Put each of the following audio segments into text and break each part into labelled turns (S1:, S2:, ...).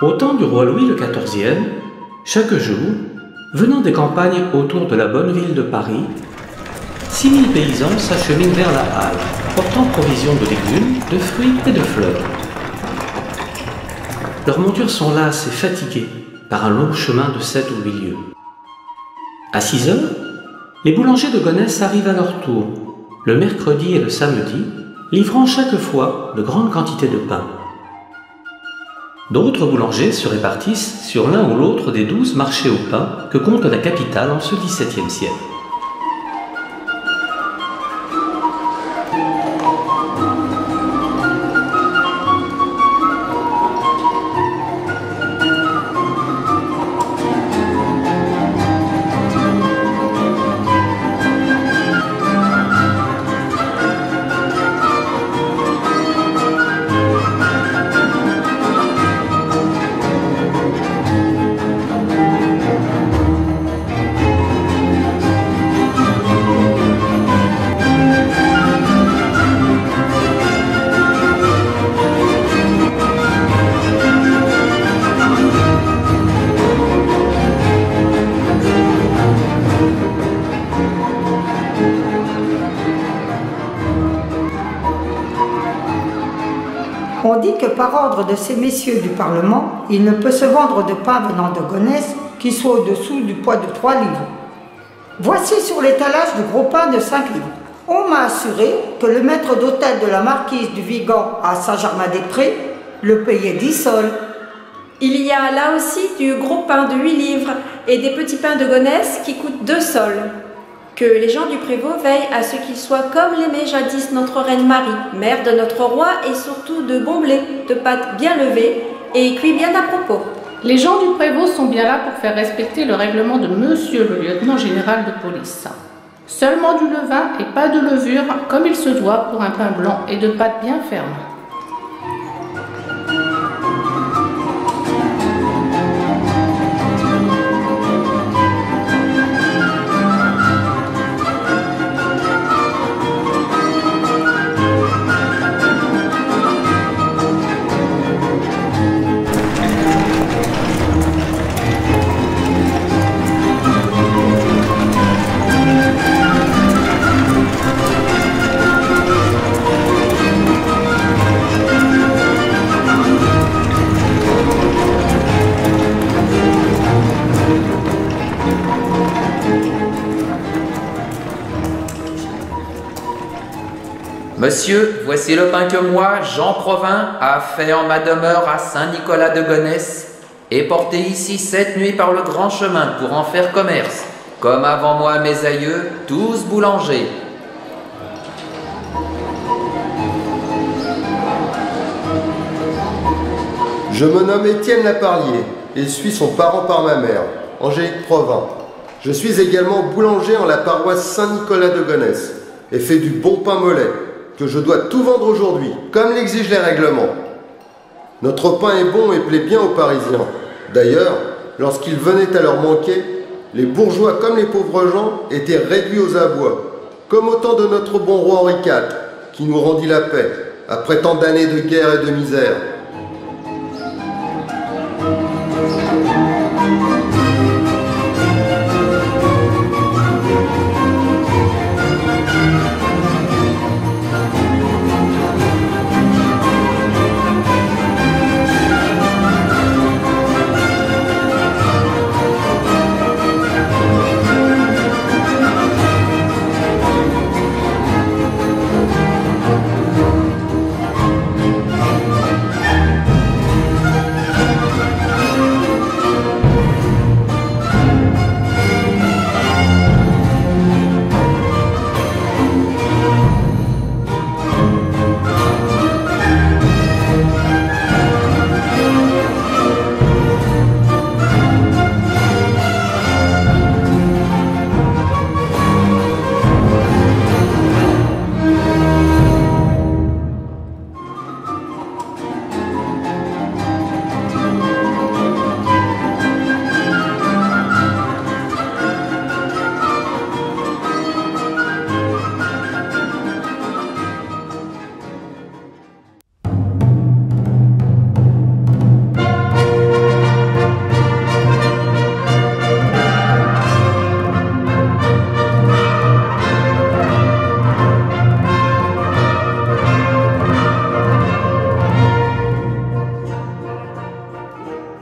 S1: Au temps du roi Louis XIV, chaque jour, venant des campagnes autour de la bonne ville de Paris, 6000 paysans s'acheminent vers la halle, portant provision de légumes, de fruits et de fleurs. Leurs montures sont lasses et fatiguées par un long chemin de 7 ou 8 lieues. À 6 heures, les boulangers de Gonesse arrivent à leur tour, le mercredi et le samedi, livrant chaque fois de grandes quantités de pain. D'autres boulangers se répartissent sur l'un ou l'autre des 12 marchés au pain que compte la capitale en ce XVIIe siècle.
S2: On dit que par ordre de ces messieurs du Parlement, il ne peut se vendre de pain venant de Gonesse qui soit au-dessous du poids de 3 livres. Voici sur l'étalage du gros pain de 5 livres. On m'a assuré que le maître d'hôtel de la marquise du Vigan à Saint-Germain-des-Prés le payait 10 sols.
S3: Il y a là aussi du gros pain de 8 livres et des petits pains de Gonesse qui coûtent 2 sols. Que les gens du Prévost veillent à ce qu'ils soient comme l'aimait jadis notre reine Marie, mère de notre roi, et surtout de bon blé, de pâtes bien levées et cuits bien à propos.
S4: Les gens du Prévost sont bien là pour faire respecter le règlement de monsieur le lieutenant général de police. Seulement du levain et pas de levure, comme il se doit pour un pain blanc et de pâtes bien fermes.
S5: Monsieur, voici le pain que moi, Jean Provins, a fait en ma demeure à Saint-Nicolas de Gonesse, et porté ici 7 nuits par le grand chemin pour en faire commerce, comme avant moi mes aïeux, tous boulangers.
S6: Je me nomme Étienne Laparlier et suis son parent par ma mère, Angélique Provins. Je suis également boulanger en la paroisse Saint-Nicolas de Gonesse et fais du bon pain mollet, que je dois tout vendre aujourd'hui, comme l'exigent les règlements. Notre pain est bon et plaît bien aux Parisiens. D'ailleurs, lorsqu'il venait à leur manquer, les bourgeois comme les pauvres gens étaient réduits aux abois, comme au temps de notre bon roi Henri IV, qui nous rendit la paix, après tant d'années de guerre et de misère.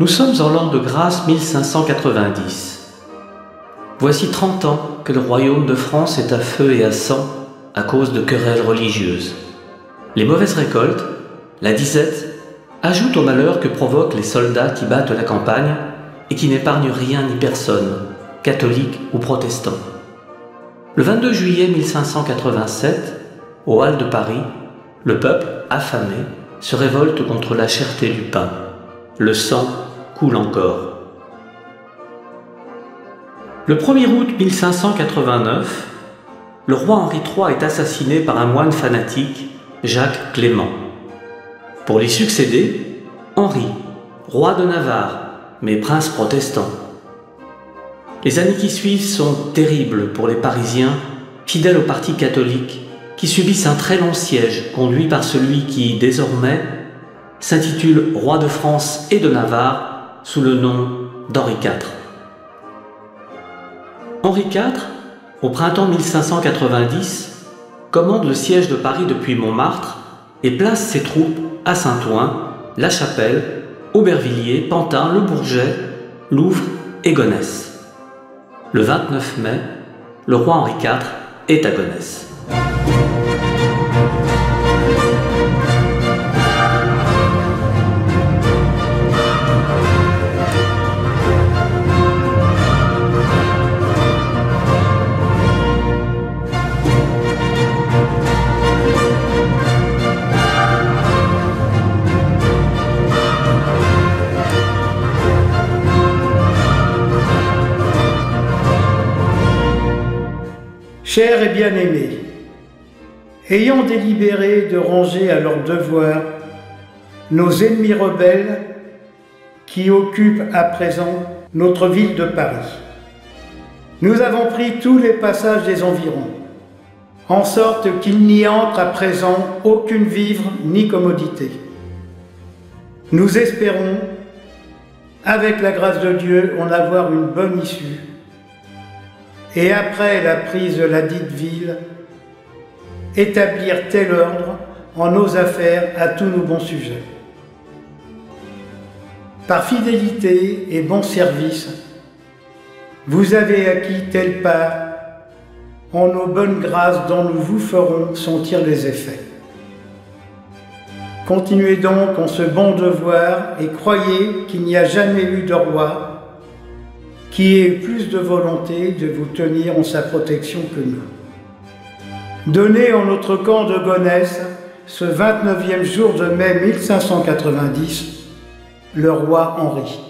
S1: Nous sommes en l'an de grâce 1590. Voici 30 ans que le royaume de France est à feu et à sang à cause de querelles religieuses. Les mauvaises récoltes, la disette, ajoutent au malheur que provoquent les soldats qui battent la campagne et qui n'épargnent rien ni personne, catholiques ou protestants. Le 22 juillet 1587, aux Halles de Paris, le peuple, affamé, se révolte contre la cherté du pain. Le sang coule encore. Le 1er août 1589, le roi Henri III est assassiné par un moine fanatique, Jacques Clément. Pour lui succéder, Henri, roi de Navarre, mais prince protestant. Les années qui suivent sont terribles pour les Parisiens, fidèles au parti catholique, qui subissent un très long siège conduit par celui qui, désormais, s'intitule roi de France et de Navarre sous le nom d'Henri IV. Henri IV, au printemps 1590, commande le siège de Paris depuis Montmartre et place ses troupes à Saint-Ouen, La Chapelle, Aubervilliers, Pantin, Le Bourget, Louvres et Gonesse. Le 29 mai, le roi Henri IV est à Gonesse.
S7: Chers et bien-aimés, ayant délibéré de ranger à leur devoir nos ennemis rebelles qui occupent à présent notre ville de Paris, nous avons pris tous les passages des environs, en sorte qu'il n'y entre à présent aucune vivre ni commodité. Nous espérons, avec la grâce de Dieu, en avoir une bonne issue, et après la prise de la dite ville, établir tel ordre en nos affaires à tous nos bons sujets. Par fidélité et bon service, vous avez acquis telle part en nos bonnes grâces dont nous vous ferons sentir les effets. Continuez donc en ce bon devoir et croyez qu'il n'y a jamais eu de roi qui ait plus de volonté de vous tenir en sa protection que nous. Donné en notre camp de Gonesse, ce 29e jour de mai 1590, le roi Henri.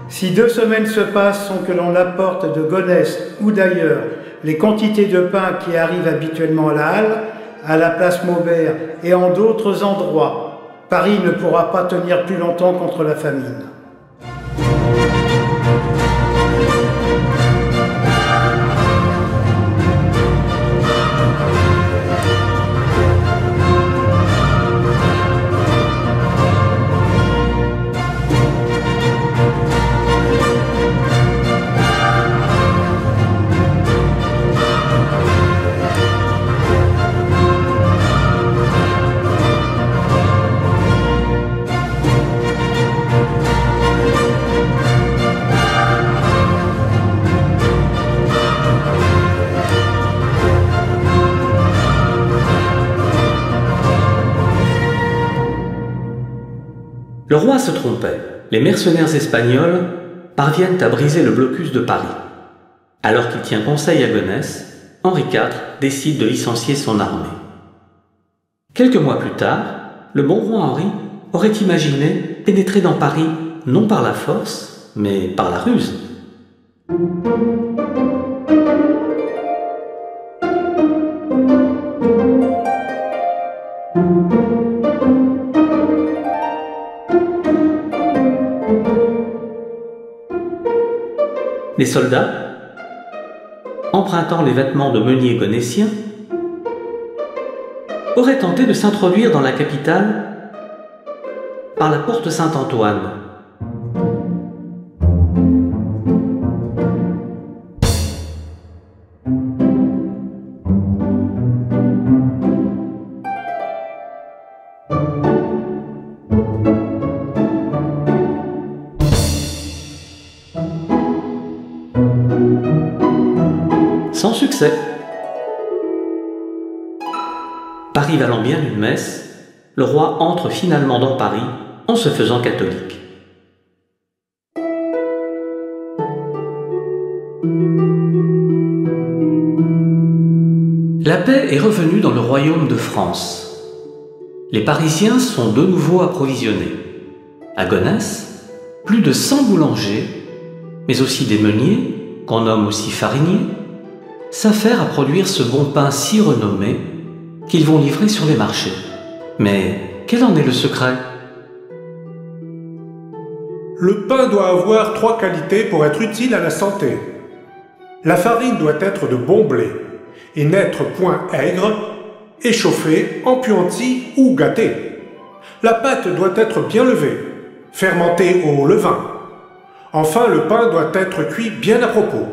S7: Si 2 semaines se passent sans que l'on apporte de Gonesse ou d'ailleurs les quantités de pain qui arrivent habituellement à la halle, à la place Maubert et en d'autres endroits, Paris ne pourra pas tenir plus longtemps contre la famine.
S1: Le roi se trompait. Les mercenaires espagnols parviennent à briser le blocus de Paris. Alors qu'il tient conseil à Gonesse, Henri IV décide de licencier son armée. Quelques mois plus tard, le bon roi Henri aurait imaginé pénétrer dans Paris non par la force, mais par la ruse. Les soldats, empruntant les vêtements de meuniers gonétiens, auraient tenté de s'introduire dans la capitale par la porte Saint-Antoine. succès. Paris valant bien une messe, le roi entre finalement dans Paris en se faisant catholique. La paix est revenue dans le royaume de France. Les Parisiens sont de nouveau approvisionnés. À Gonesse, plus de 100 boulangers, mais aussi des meuniers, qu'on nomme aussi fariniers, s'affairent à produire ce bon pain si renommé qu'ils vont livrer sur les marchés. Mais quel en est le secret?
S8: Le pain doit avoir 3 qualités pour être utile à la santé. La farine doit être de bon blé et n'être point aigre, échauffée, empuantie ou gâtée. La pâte doit être bien levée, fermentée au levain. Enfin, le pain doit être cuit bien à propos.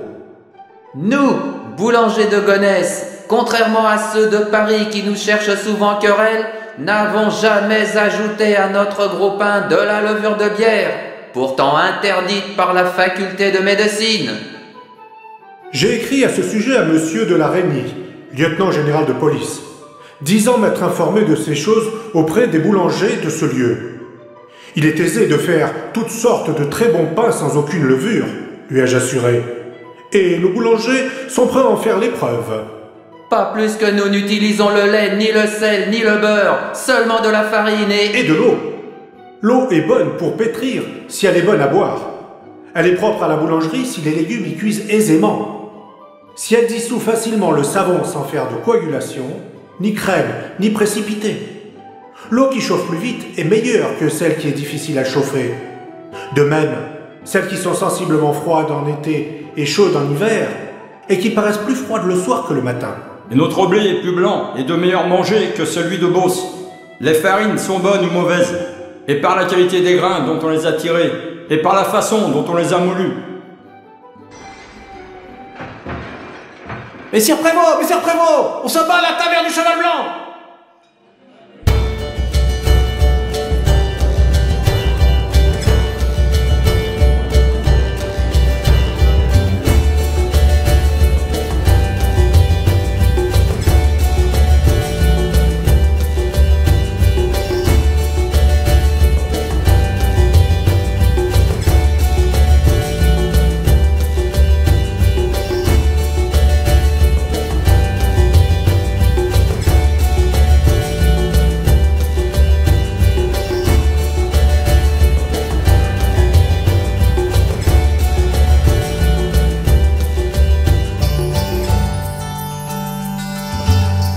S5: Nous, boulangers de Gonesse, contrairement à ceux de Paris qui nous cherchent souvent querelle, n'avons jamais ajouté à notre gros pain de la levure de bière, pourtant interdite par la faculté de médecine.
S8: J'ai écrit à ce sujet à monsieur de la Reynie, lieutenant général de police, disant m'être informé de ces choses auprès des boulangers de ce lieu. Il est aisé de faire toutes sortes de très bons pains sans aucune levure, lui ai-je assuré. Et nos boulangers sont prêts à en faire l'épreuve.
S5: Pas plus que nous n'utilisons le lait, ni le sel, ni le beurre, seulement de la farine
S8: et de l'eau. L'eau est bonne pour pétrir si elle est bonne à boire. Elle est propre à la boulangerie si les légumes y cuisent aisément. Si elle dissout facilement le savon sans faire de coagulation, ni crème, ni précipité. L'eau qui chauffe plus vite est meilleure que celle qui est difficile à chauffer. De même, celles qui sont sensiblement froides en été et chaudes en hiver, et qui paraissent plus froides le soir que le matin.
S9: Et notre blé est plus blanc et de meilleur manger que celui de Beauce. Les farines sont bonnes ou mauvaises, et par la qualité des grains dont on les a tirés, et par la façon dont on les a moulus.
S10: Messire Prévost, on se bat à la taverne du Cheval Blanc!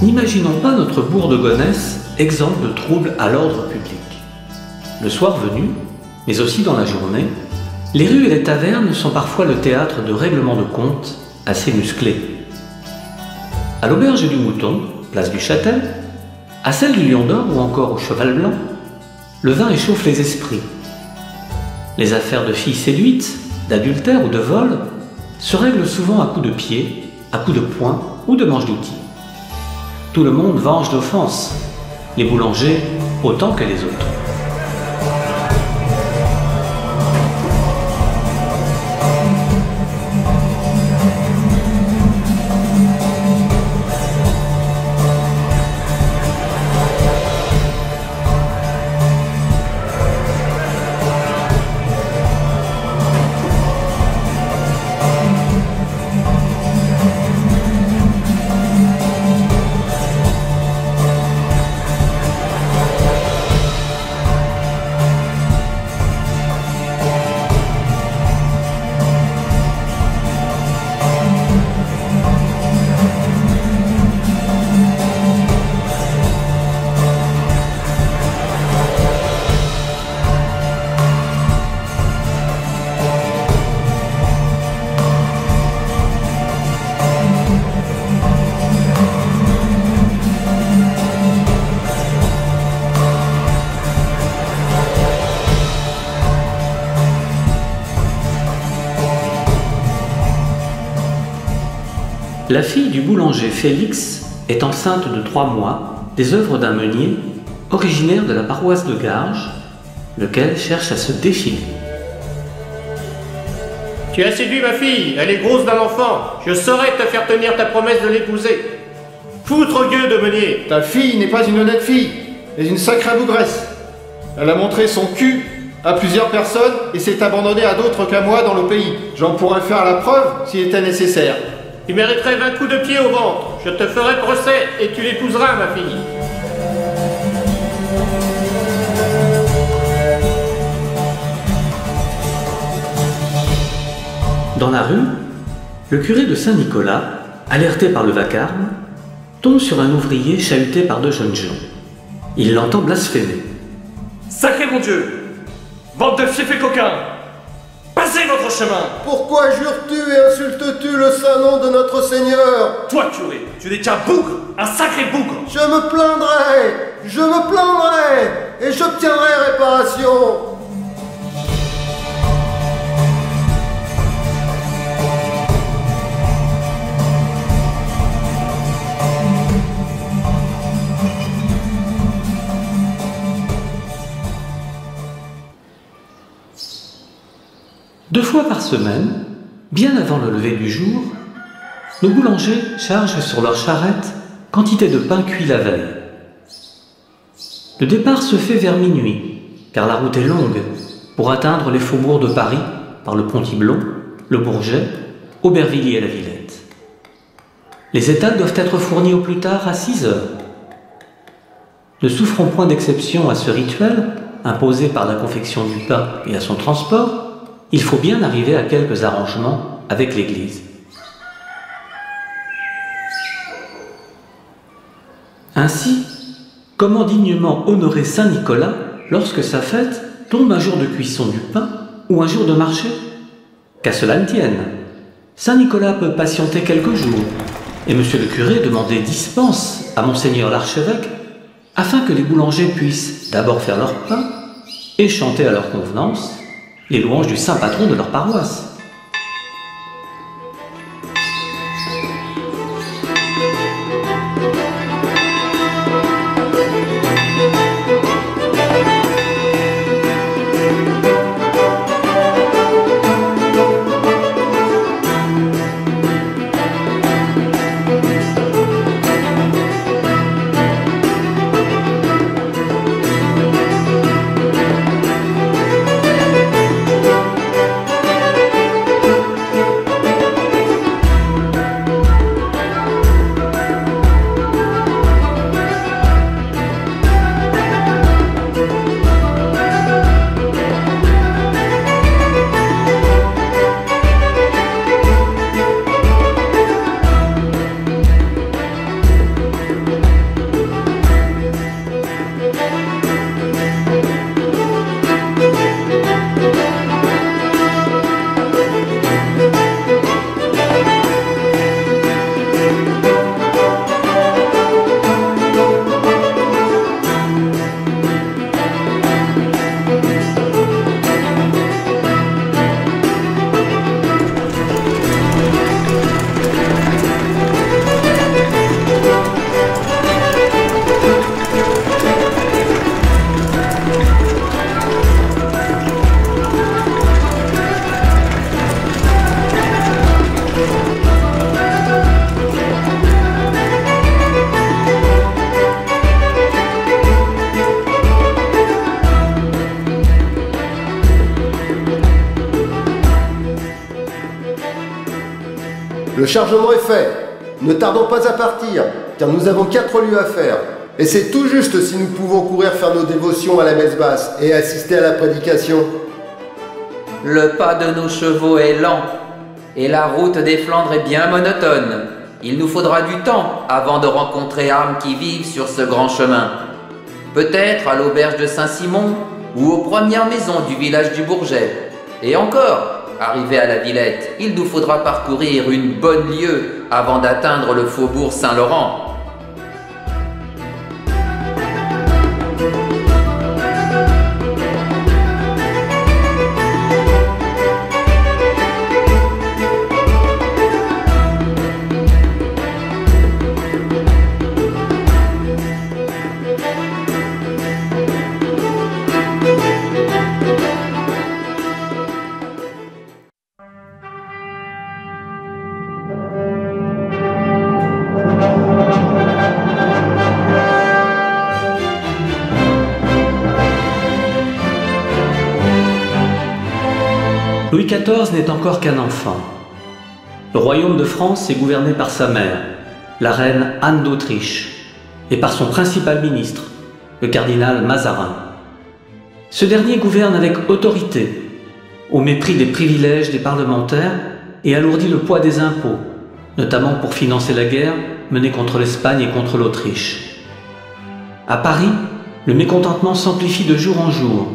S1: N'imaginons pas notre bourg de Gonesse exempt de troubles à l'ordre public. Le soir venu, mais aussi dans la journée, les rues et les tavernes sont parfois le théâtre de règlements de comptes assez musclés. À l'auberge du Mouton, place du Châtel, à celle du Lion d'Or ou encore au Cheval Blanc, le vin échauffe les esprits. Les affaires de filles séduites, d'adultère ou de vol se règlent souvent à coups de pied, à coups de poing ou de manches d'outils. Tout le monde venge d'offense, les boulangers autant que les autres. La fille du boulanger Félix est enceinte de 3 mois des œuvres d'un meunier originaire de la paroisse de Garges, lequel cherche à se défiler.
S10: Tu as séduit ma fille, elle est grosse d'un enfant. Je saurais te faire tenir ta promesse de l'épouser. Foutre Dieu de Meunier.
S11: Ta fille n'est pas une honnête fille, mais une sacrée bougresse. Elle a montré son cul à plusieurs personnes et s'est abandonnée à d'autres qu'à moi dans le pays. J'en pourrais faire la preuve s'il était nécessaire.
S10: Tu mériterais 20 coups de pied au ventre. Je te ferai procès et tu l'épouseras, ma fille.
S1: Dans la rue, le curé de Saint-Nicolas, alerté par le vacarme, tombe sur un ouvrier chahuté par deux jeunes gens. Il l'entend blasphémer.
S12: Sacré mon Dieu! Bande de fiefs et coquins! Passez votre chemin!
S6: Pourquoi jures-tu et insultes-tu le saint nom de notre Seigneur?
S12: Toi, curé, tu n'es qu'un bougre, un sacré bougre!
S6: Je me plaindrai, et j'obtiendrai réparation.
S1: Deux fois par semaine, bien avant le lever du jour, nos boulangers chargent sur leur charrette quantité de pain cuit la veille. Le départ se fait vers minuit, car la route est longue, pour atteindre les faubourgs de Paris par le Pont-Iblon, le Bourget, Aubervilliers et la Villette. Les étals doivent être fournis au plus tard à 6 heures. Ne souffrons point d'exception à ce rituel imposé par la confection du pain et à son transport. Il faut bien arriver à quelques arrangements avec l'Église. Ainsi, comment dignement honorer Saint-Nicolas lorsque sa fête tombe un jour de cuisson du pain ou un jour de marché? Qu'à cela ne tienne, Saint-Nicolas peut patienter quelques jours, et monsieur le curé demandait dispense à monseigneur l'archevêque afin que les boulangers puissent d'abord faire leur pain et chanter à leur convenance les louanges du saint patron de leur paroisse.
S6: Le chargement est fait. Ne tardons pas à partir, car nous avons 4 lieues à faire. Et c'est tout juste si nous pouvons courir faire nos dévotions à la messe basse et assister à la prédication.
S5: Le pas de nos chevaux est lent, et la route des Flandres est bien monotone. Il nous faudra du temps avant de rencontrer âmes qui vivent sur ce grand chemin. Peut-être à l'auberge de Saint-Simon ou aux premières maisons du village du Bourget. Et encore, arrivé à la Villette, il nous faudra parcourir une bonne lieue avant d'atteindre le faubourg Saint-Laurent.
S1: Louis XIV n'est encore qu'un enfant. Le royaume de France est gouverné par sa mère, la reine Anne d'Autriche, et par son principal ministre, le cardinal Mazarin. Ce dernier gouverne avec autorité, au mépris des privilèges des parlementaires, et alourdit le poids des impôts, notamment pour financer la guerre menée contre l'Espagne et contre l'Autriche. À Paris, le mécontentement s'amplifie de jour en jour,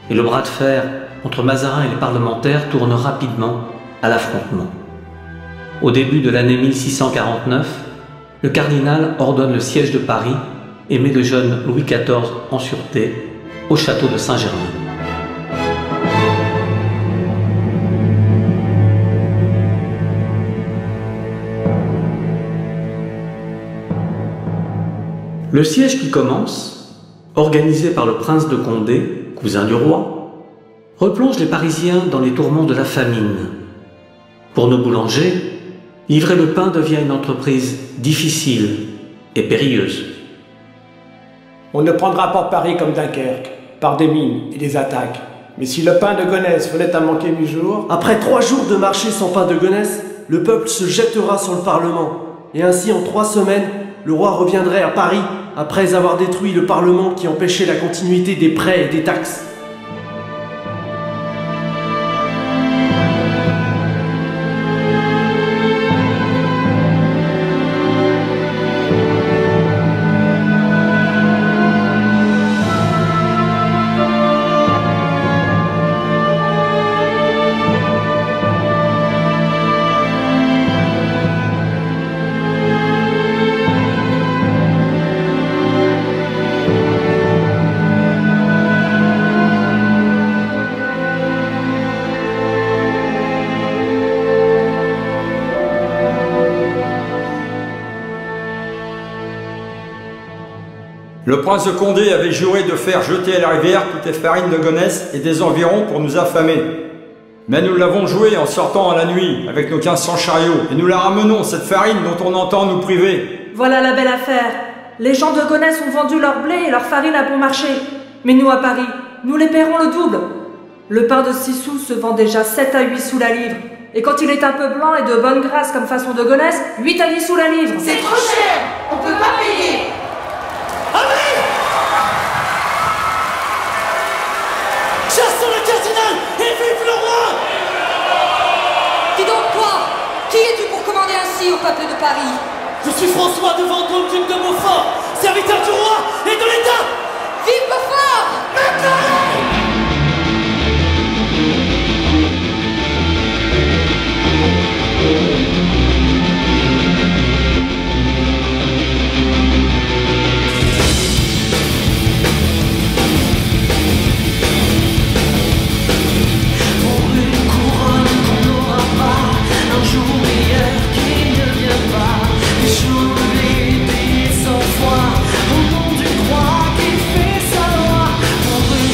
S1: et le bras de fer entre Mazarin et les parlementaires tourne rapidement à l'affrontement. Au début de l'année 1649, le cardinal ordonne le siège de Paris et met le jeune Louis XIV en sûreté au château de Saint-Germain. Le siège qui commence, organisé par le prince de Condé, cousin du roi, replonge les Parisiens dans les tourments de la famine. Pour nos boulangers, livrer le pain devient une entreprise difficile et périlleuse.
S13: On ne prendra pas Paris comme Dunkerque, par des mines et des attaques. Mais si le pain de Gonesse venait à manquer du jour...
S14: Après 3 jours de marché sans pain de Gonesse, le peuple se jettera sur le Parlement. Et ainsi, en 3 semaines, le roi reviendrait à Paris après avoir détruit le Parlement qui empêchait la continuité des prêts et des taxes.
S9: Le prince de Condé avait juré de faire jeter à la rivière toutes les farines de Gonesse et des environs pour nous affamer. Mais nous l'avons joué en sortant à la nuit avec nos 1500 chariots et nous la ramenons, cette farine dont on entend nous priver.
S15: Voilà la belle affaire. Les gens de Gonesse ont vendu leur blé et leur farine à bon marché. Mais nous à Paris, nous les paierons le double. Le pain de 6 sous se vend déjà 7 à 8 sous la livre. Et quand il est un peu blanc et de bonne grâce comme façon de Gonesse, 8 à 10 sous la livre.
S16: C'est trop cher. On peut pas payer.
S17: Chassons le cardinal et vive le roi!
S16: Dis donc toi, qui es-tu pour commander ainsi au peuple de Paris?
S17: Je suis François de Vendôme, duc de Beaufort, serviteur du roi et de l'État!
S16: Vive Beaufort! Maintenant!
S17: Au nom du roi qui fait sa loi, pour eux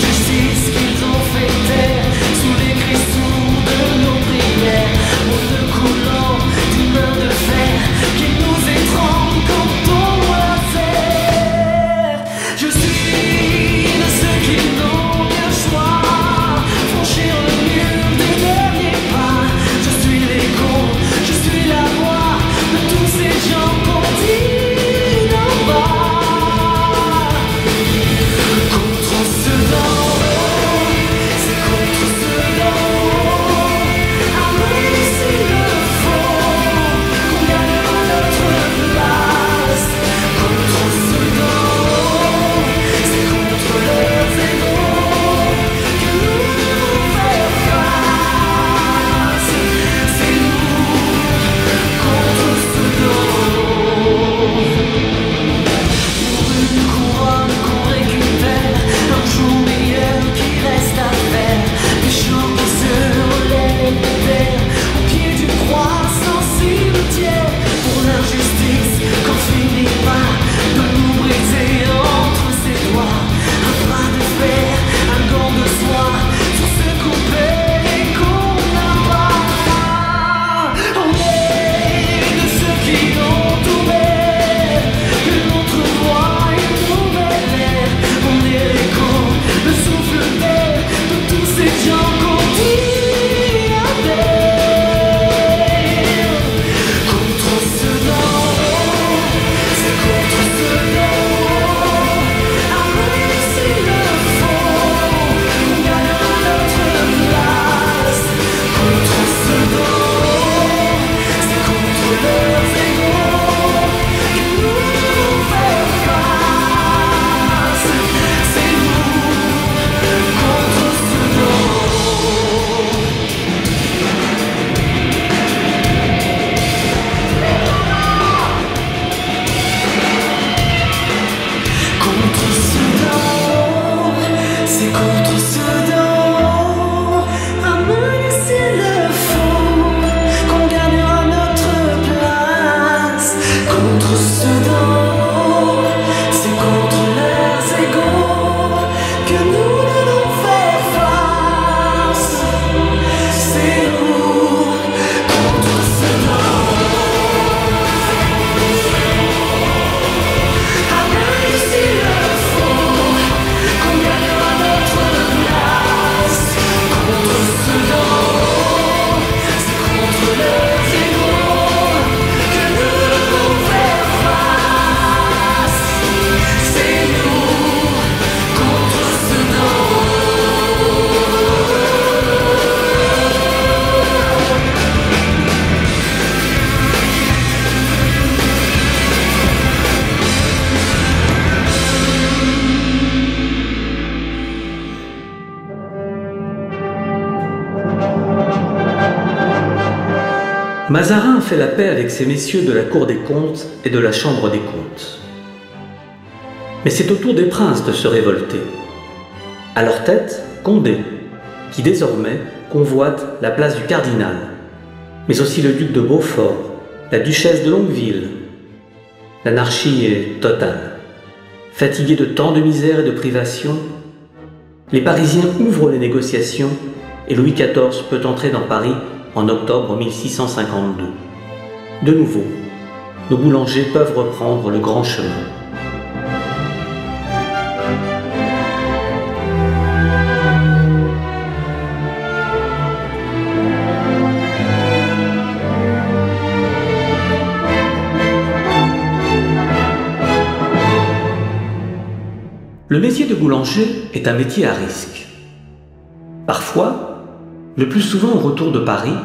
S1: Mazarin fait la paix avec ces messieurs de la Cour des comptes et de la Chambre des comptes. Mais c'est au tour des princes de se révolter. À leur tête, Condé, qui désormais convoite la place du cardinal, mais aussi le duc de Beaufort, la duchesse de Longueville. L'anarchie est totale. Fatigués de tant de misère et de privations, les Parisiens ouvrent les négociations et Louis XIV peut entrer dans Paris en octobre 1652. De nouveau, nos boulangers peuvent reprendre le grand chemin. Le métier de boulanger est un métier à risque. Parfois, le plus souvent au retour de Paris,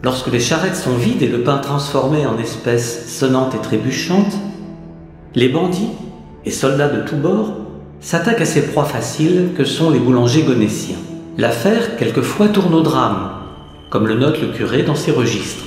S1: lorsque les charrettes sont vides et le pain transformé en espèces sonnantes et trébuchantes, les bandits et soldats de tous bords s'attaquent à ces proies faciles que sont les boulangers gonessiens. L'affaire, quelquefois, tourne au drame, comme le note le curé dans ses registres.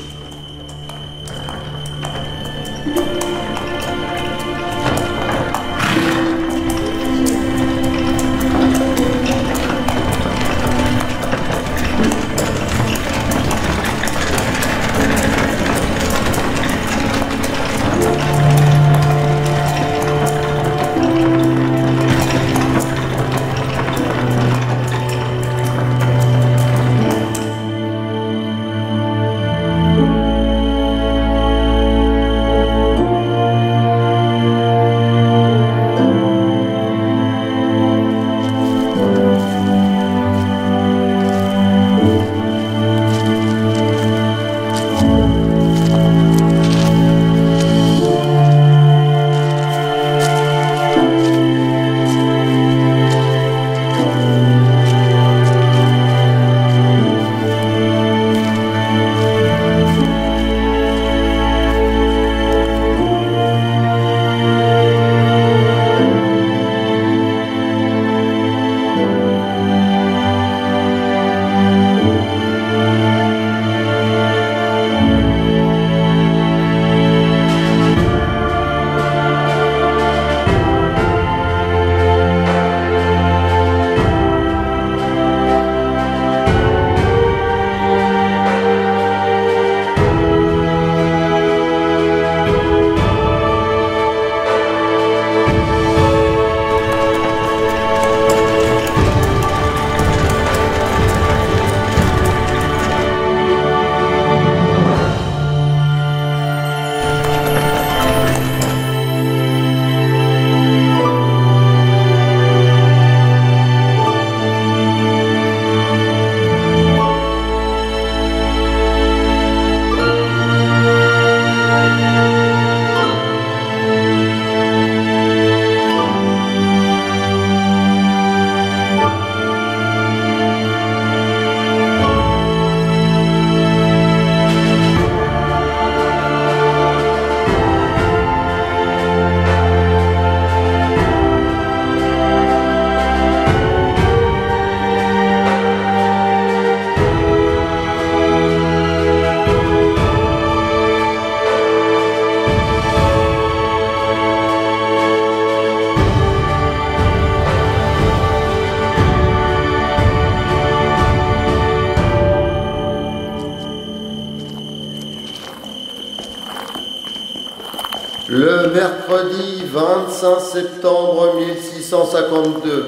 S6: Le mercredi 25 septembre 1652,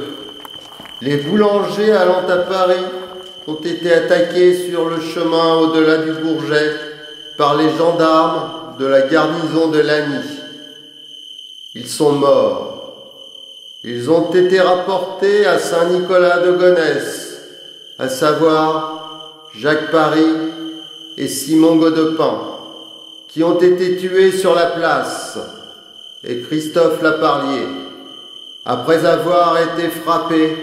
S6: les boulangers allant à Paris ont été attaqués sur le chemin au-delà du Bourget par les gendarmes de la garnison de Lagny. Ils sont morts. Ils ont été rapportés à Saint-Nicolas de Gonesse, à savoir Jacques Paris et Simon Godepin, qui ont été tués sur la place, et Christophe Laparlier, après avoir été frappé,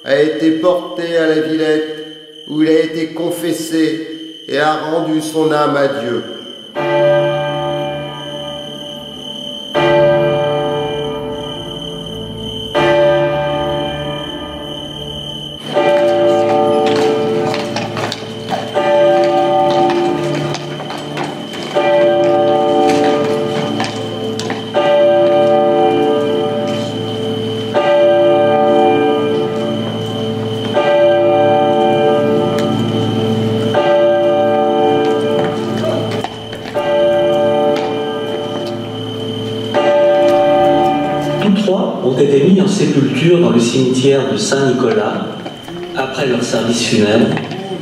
S6: a été porté à la Villette, où il a été confessé et a rendu son âme à Dieu.
S1: ont été mis en sépulture dans le cimetière de Saint-Nicolas après leur service funèbre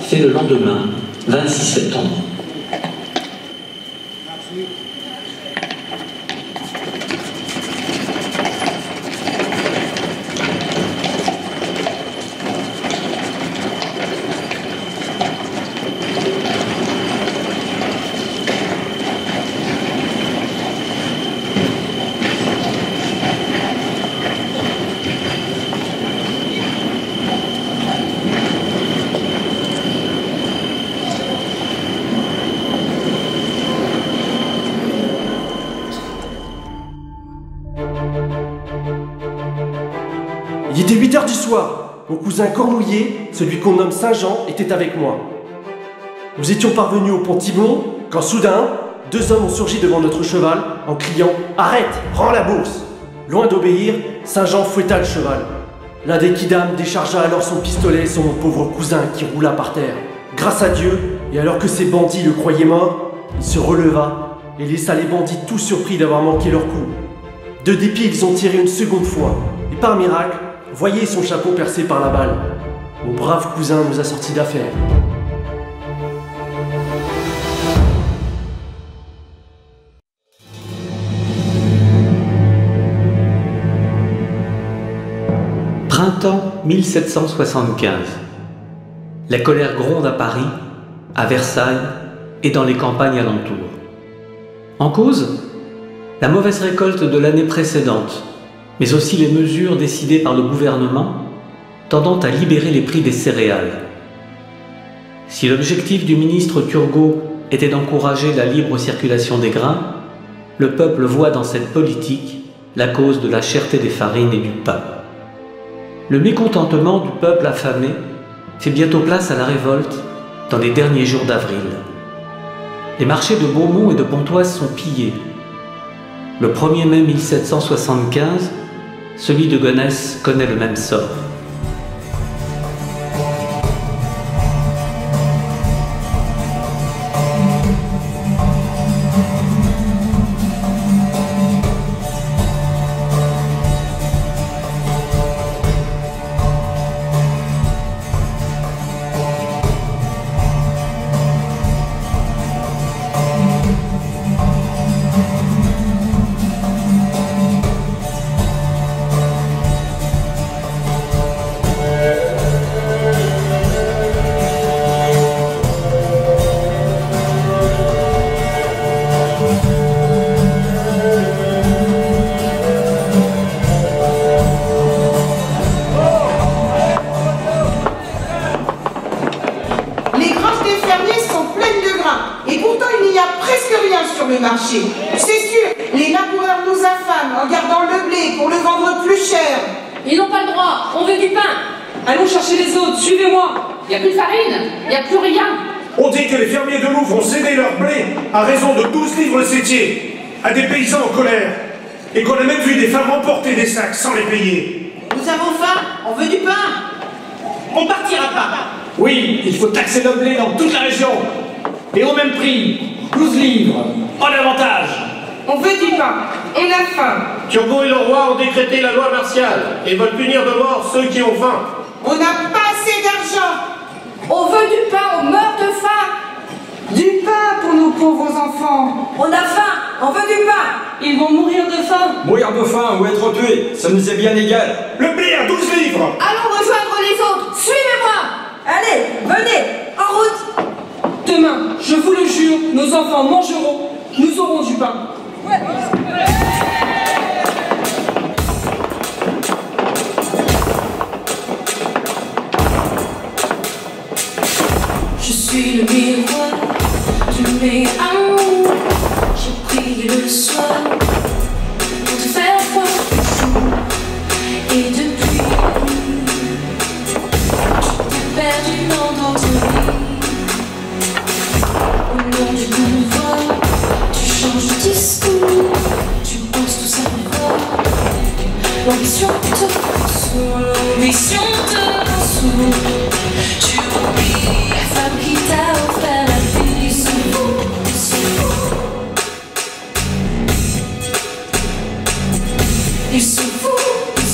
S1: fait le lendemain, 26 septembre.
S14: Il était 8 h du soir. Mon cousin Cornouillet, celui qu'on nomme Saint-Jean, était avec moi. Nous étions parvenus au pont Thibon quand soudain, 2 hommes ont surgi devant notre cheval en criant « Arrête, rends la bourse !» Loin d'obéir, Saint-Jean fouetta le cheval. L'un des quidams déchargea alors son pistolet sur mon pauvre cousin qui roula par terre. Grâce à Dieu, et alors que ces bandits le croyaient mort, il se releva et laissa les bandits tout surpris d'avoir manqué leur coup. De dépit, ils ont tiré une seconde fois, et par miracle, voyez son chapeau percé par la balle. Mon brave cousin nous a sortis d'affaire.
S1: Printemps 1775. La colère gronde à Paris, à Versailles et dans les campagnes alentours. En cause, la mauvaise récolte de l'année précédente, mais aussi les mesures décidées par le gouvernement tendant à libérer les prix des céréales. Si l'objectif du ministre Turgot était d'encourager la libre circulation des grains, le peuple voit dans cette politique la cause de la cherté des farines et du pain. Le mécontentement du peuple affamé fait bientôt place à la révolte dans les derniers jours d'avril. Les marchés de Beaumont et de Pontoise sont pillés. Le 1er mai 1775, celui de Gonesse connaît le même sort.
S18: C'est sûr, les laboureurs nous affament en gardant le blé pour le vendre plus cher.
S19: Ils n'ont pas le droit, on veut du pain. Allons chercher les autres, suivez-moi. Il n'y a plus de farine, il n'y a plus rien.
S8: On dit que les fermiers de Louvre ont cédé leur blé à raison de 12 livres le sétier à des paysans en colère, et qu'on a même vu des femmes emporter des sacs sans les payer.
S18: Nous avons faim, on veut du pain. On partira pas.
S13: Oui, il faut taxer le blé dans toute la région. Et au même prix, 12 livres, pas davantage.
S18: On veut du pain, on a faim.
S10: Turgot et le roi ont décrété la loi martiale et veulent punir de mort ceux qui ont faim.
S18: On n'a pas assez d'argent.
S3: On veut du pain, on meurt de faim.
S18: Du pain pour nos pauvres enfants.
S3: On a faim, on veut du pain.
S19: Ils vont mourir de faim.
S9: Mourir de faim ou être tués, ça nous est bien égal.
S8: Le blé à 12 livres.
S3: Allons rejoindre les autres, suivez-moi. Allez, venez, en route.
S19: Demain, je vous le jure, nos enfants mangeront, nous aurons du pain. Ouais.
S20: Je suis le miroir du méamour. J'ai prié le soir pour te faire voir le jour. Et depuis, tu t'es perdu dans d'autres vies. Au nom du pouvoir, tu changes de discours. Tu penses tout savoir. L'ambition te consomme, l'ambition te consomme. Tu oublies la femme qui t'a offert la vie. Ils sont fous, ils sont fous. Ils sont fous, ils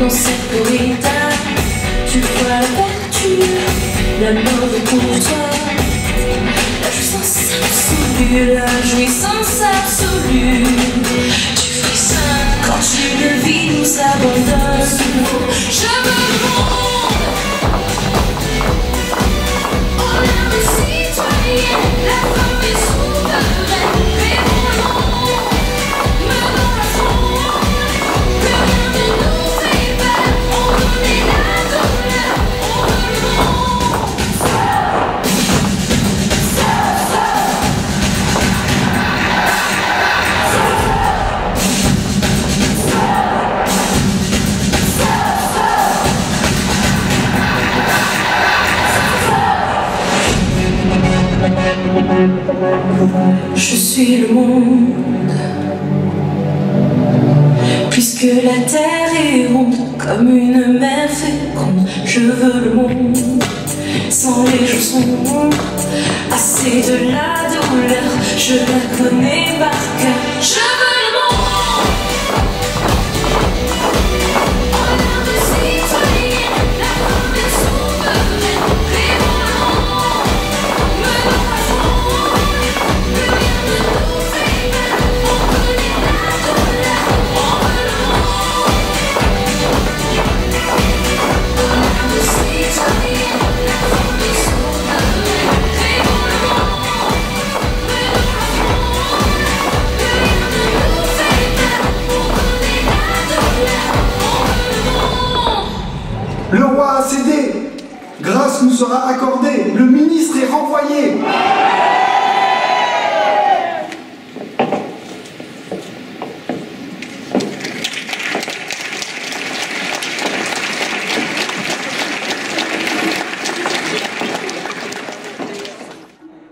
S20: dans cette corrida. Tu vois la vertu, la mort est pour toi. La jouissance absolue, la jouissance absolue. Tu frissonnes quand une vie nous abandonne. Je veux le monde, oh l'âme citoyenne, la femme est souveraine. Vivons le monde, menons la fronde, plus rien ne nous fait peur. On connaît la douleur, on veut le monde. Je suis le monde, puisque la terre est ronde comme une mer féconde. Je veux le monde sans les jours sombres, assez de la douleur, je la connais par cœur. Je veux le monde, oh l'âme citoyenne, la femme est souveraine. Vivons le monde, menons la fronde, plus rien ne nous fait peur. On connaît la douleur, on veut le monde. Oh l'âme citoyenne, la femme est souveraine. Vivons le monde, menons la fronde, plus rien ne nous fait peur. On connaît la douleur, on veut le monde.
S21: Le roi a cédé. Grâce nous sera accordée. Le ministre est renvoyé.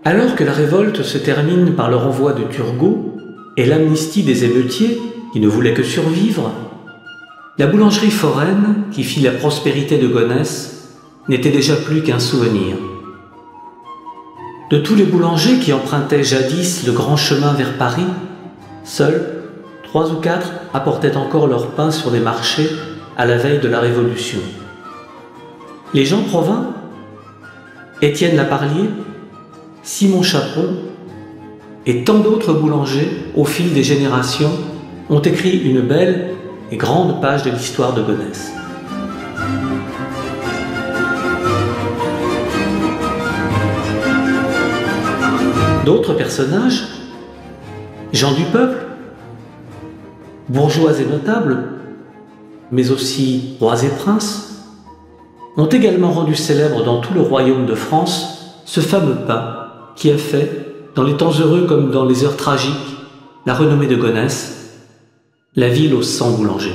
S1: Alors que la révolte se termine par le renvoi de Turgot et l'amnistie des émeutiers qui ne voulaient que survivre, la boulangerie foraine, qui fit la prospérité de Gonesse, n'était déjà plus qu'un souvenir. De tous les boulangers qui empruntaient jadis le grand chemin vers Paris, seuls 3 ou 4 apportaient encore leur pain sur les marchés à la veille de la Révolution. Les Jean Provins, Étienne Laparlier, Simon Chaperon et tant d'autres boulangers, au fil des générations, ont écrit une belle et grande page de l'histoire de Gonesse. D'autres personnages, gens du peuple, bourgeois et notables, mais aussi rois et princes, ont également rendu célèbre dans tout le royaume de France ce fameux pain qui a fait, dans les temps heureux comme dans les heures tragiques, la renommée de Gonesse, la ville aux 100 boulangers.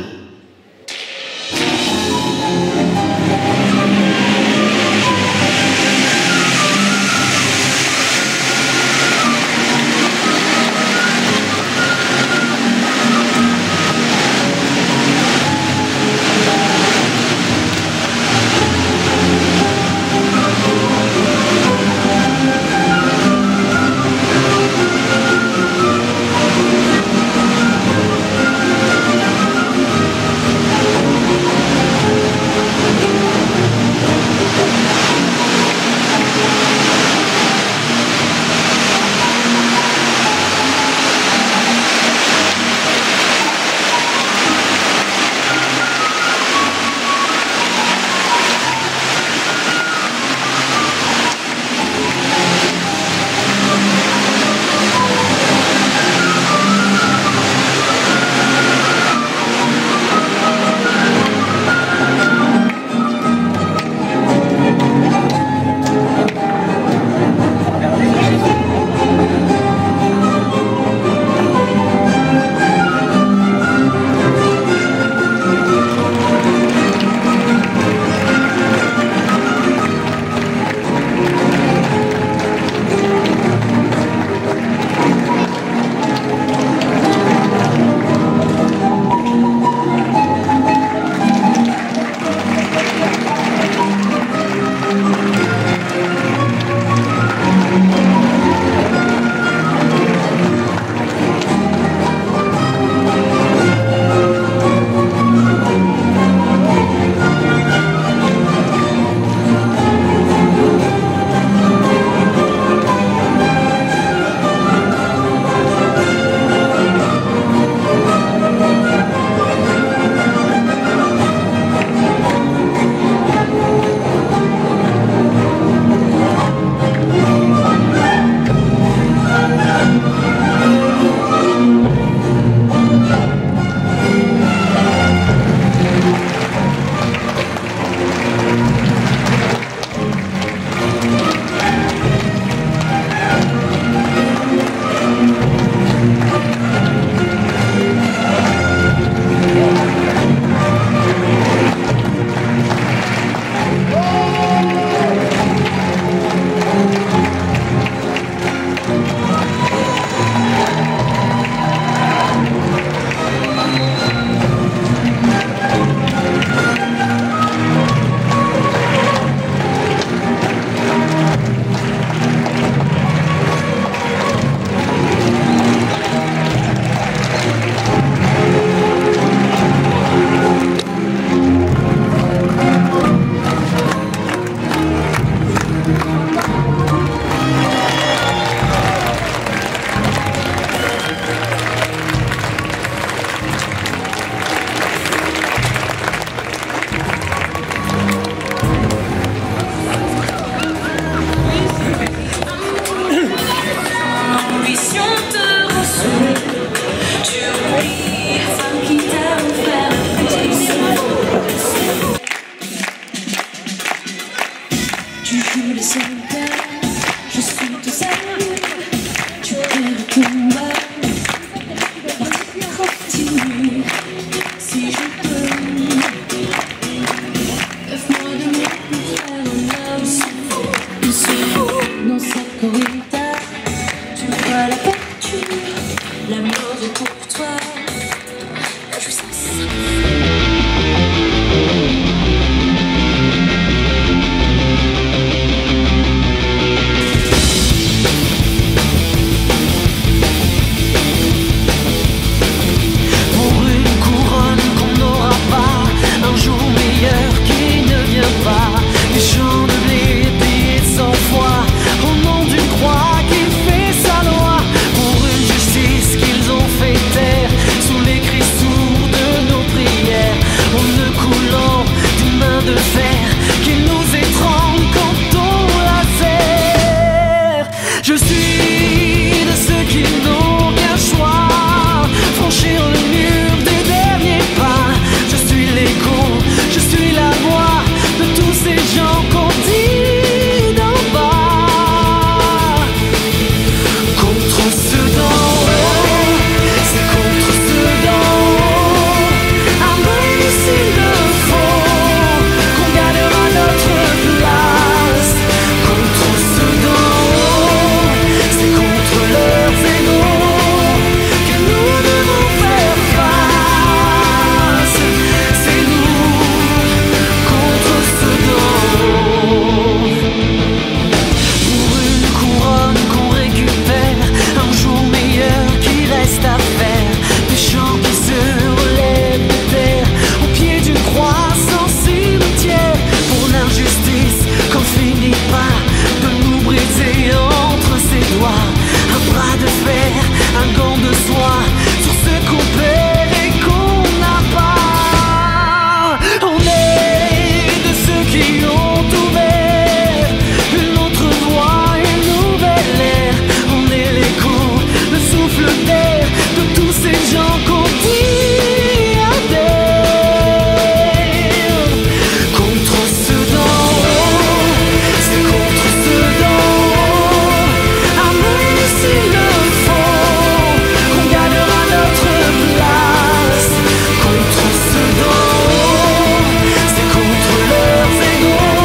S20: La mort est pour toi la jouissance.
S2: Pour une couronne qu'on n'aura pas, un jour meilleur qui ne vient pas, des champs de blé payés 100 fois, au nom d'une croix qui fait sa loi, pour une justice qu'ils ont fait taire, sous les cris sourds de nos prières, en ne coulant d'une main de fer, qui nous étrangle quand on la serre. Je suis de ceux qui n'ont qu'un choix, franchir le mur des derniers pas. Je suis l'écho, je suis la voix de tous ces gens qu'on dit d'en bas. Contre ceux d'en haut, c'est contre ceux d'en haut. À même s'il le faut, qu'on gagnera notre place. Contre ceux d'en haut, c'est contre leurs égaux que nous devons faire face. C'est nous contre ceux d'en haut. Pour une couronne qu'on récupère, un jour meilleur qui reste à faire, des chants qui se relèvent de terre, au pied d'une croix sans cimetière, pour l'injustice qu'on finit pas de nous briser entre ses doigts. Un bras de fer, un gant de soie, sur ce qu'on perd et qu'on n'a pas. On est de ceux qui ont ouvert une autre voie, une nouvelle ère. On est l'écho, le souffle d'air de tous ces gens qu'on dit adhèrent. Contre ceux d'en haut, c'est contre ceux d'en haut. À même s'il le faut, qu'on gagnera notre place. Contre ceux d'en haut, c'est contre leurs égaux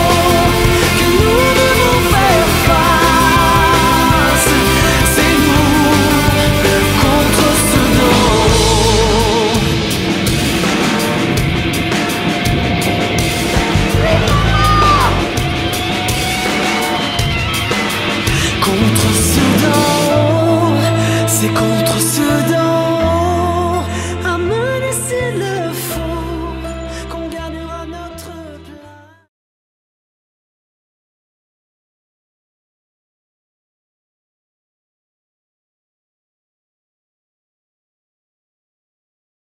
S2: que nous devons faire face. C'est nous contre ceux d'en haut. Contre ceux d'en haut, c'est contre ceux d'en haut.